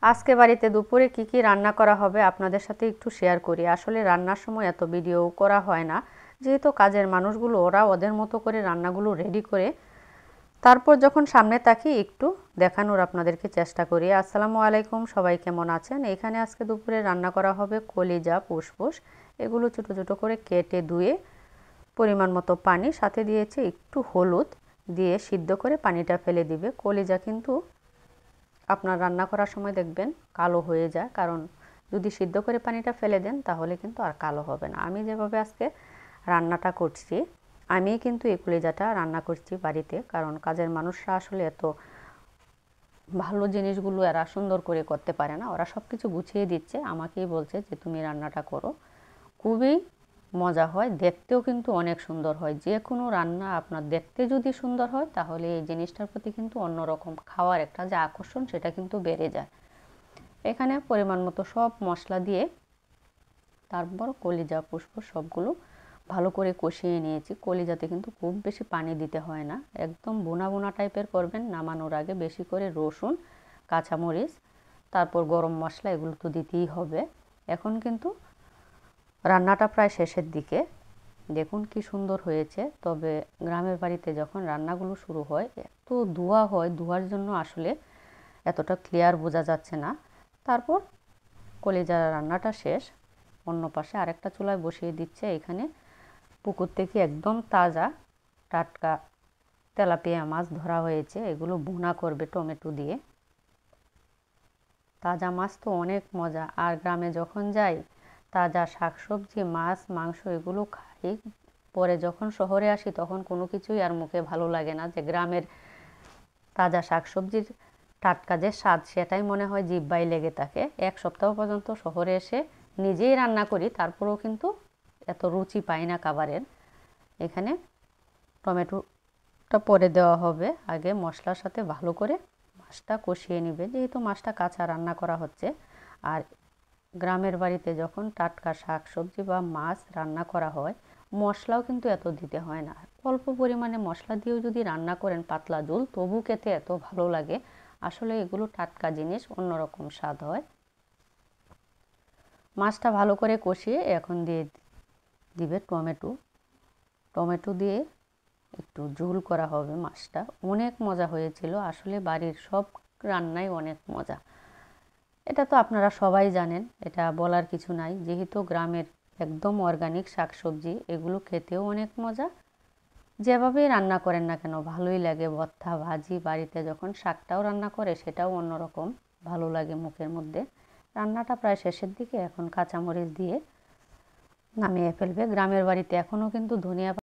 আজকে বাড়িতে দুপুরে কি কি রান্না করা হবে আপনাদের সাথে একটু শেয়ার করি। আসলে রান্নার সময় এত ভিডিও করা হয় না, যেহেতু কাজের মানুষগুলো ওরা ওদের মতো করে রান্নাগুলো রেডি করে তারপর যখন সামনে তাকি একটু দেখানোর আপনাদেরকে চেষ্টা করি। আসসালামু আলাইকুম, সবাই কেমন আছেন? এখানে আজকে দুপুরে রান্না করা হবে কলিজা, ফুসফুস। এগুলো ছোটো ছোটো করে কেটে ধুয়ে পরিমাণ মতো পানি, সাথে দিয়েছি একটু হলুদ দিয়ে সিদ্ধ করে পানিটা ফেলে দিবে। কলিজা কিন্তু আপনার রান্না করার সময় দেখবেন কালো হয়ে যায়, কারণ যদি সিদ্ধ করে পানিটা ফেলে দেন তাহলে কিন্তু আর কালো হবে না। আমি যেভাবে আজকে রান্নাটা করছি, আমি কিন্তু এই কলিজাটা রান্না করছি বাড়িতে, কারণ কাজের মানুষরা আসলে এত ভালো জিনিসগুলো এরা সুন্দর করে করতে পারে না। ওরা সব কিছু গুছিয়ে দিচ্ছে, আমাকেই বলছে যে তুমি রান্নাটা করো। খুবই মজা হয়, দেখতেও কিন্তু অনেক সুন্দর হয়। যে কোনো রান্না আপনার দেখতে যদি সুন্দর হয় তাহলে এই জিনিসটার প্রতি কিন্তু অন্যরকম খাওয়ার একটা যে আকর্ষণ সেটা কিন্তু বেড়ে যায়। এখানে পরিমাণ মতো সব মশলা দিয়ে তারপর কলিজা, ফুসফুস সবগুলো ভালো করে কষিয়ে নিয়েছি। কলিজাতে কিন্তু খুব বেশি পানি দিতে হয় না, একদম বোনা বোনা টাইপের করবেন। নামানোর আগে বেশি করে রসুন, কাঁচামরিচ, তারপর গরম মশলা এগুলো তো দিতেই হবে। এখন কিন্তু রান্নাটা প্রায় শেষের দিকে, দেখুন কি সুন্দর হয়েছে। তবে গ্রামের বাড়িতে যখন রান্নাগুলো শুরু হয় এত ধোঁয়া হয়, ধোঁয়ার জন্য আসলে এতটা ক্লিয়ার বোঝা যাচ্ছে না। তারপর কলিজার রান্নাটা শেষ, অন্য পাশে আরেকটা চুলায় বসিয়ে দিচ্ছে। এখানে পুকুর থেকে একদম তাজা টাটকা তেলাপিয়া মাছ ধরা হয়েছে, এগুলো ভুনা করবে টমেটো দিয়ে। তাজা মাছ তো অনেক মজা, আর গ্রামে যখন যাই তাজা শাকসবজি, মাছ, মাংস এগুলো খাই। পরে যখন শহরে আসি তখন কোনো কিছুই আর মুখে ভালো লাগে না, যে গ্রামের তাজা শাকসবজির টাটকা যে স্বাদ সেটাই মনে হয় জিহ্বায় লেগে থাকে। এক সপ্তাহ পর্যন্ত শহরে এসে নিজেই রান্না করি, তারপরেও কিন্তু এত রুচি পাই না খাবারের। এখানে টমেটোটা পরে দেওয়া হবে, আগে মশলার সাথে ভালো করে মাছটা কষিয়ে নেবে, যেহেতু মাছটা কাঁচা রান্না করা হচ্ছে। আর গ্রামের বাড়িতে যখন টাটকা শাক সবজি বা মাছ রান্না করা হয় মশলাও কিন্তু এত দিতে হয় না, অল্প পরিমাণে মশলা দিয়েও যদি রান্না করেন পাতলা ঝোল, তবু খেতে এত ভালো লাগে। আসলে এগুলো টাটকা জিনিস, অন্যরকম স্বাদ হয়। মাছটা ভালো করে কষিয়ে এখন দিয়ে দিবে টমেটো। টমেটো দিয়ে একটু ঝোল করা হবে মাছটা। অনেক মজা হয়েছিল, আসলে বাড়ির সব রান্নাই অনেক মজা। এটা তো আপনারা সবাই জানেন, এটা বলার কিছু নাই। যেহেতু গ্রামের একদম অর্গানিক শাকসবজি, এগুলো খেতেও অনেক মজা। যেভাবেই রান্না করেন না কেন ভালোই লাগে। ভর্তা, ভাজি, বাড়িতে যখন শাকটাও রান্না করে সেটাও অন্যরকম ভালো লাগে মুখের মধ্যে। রান্নাটা প্রায় শেষের দিকে, এখন কাঁচামরিচ দিয়ে নামিয়ে ফেলবে। গ্রামের বাড়িতে এখনও কিন্তু ধনিয়া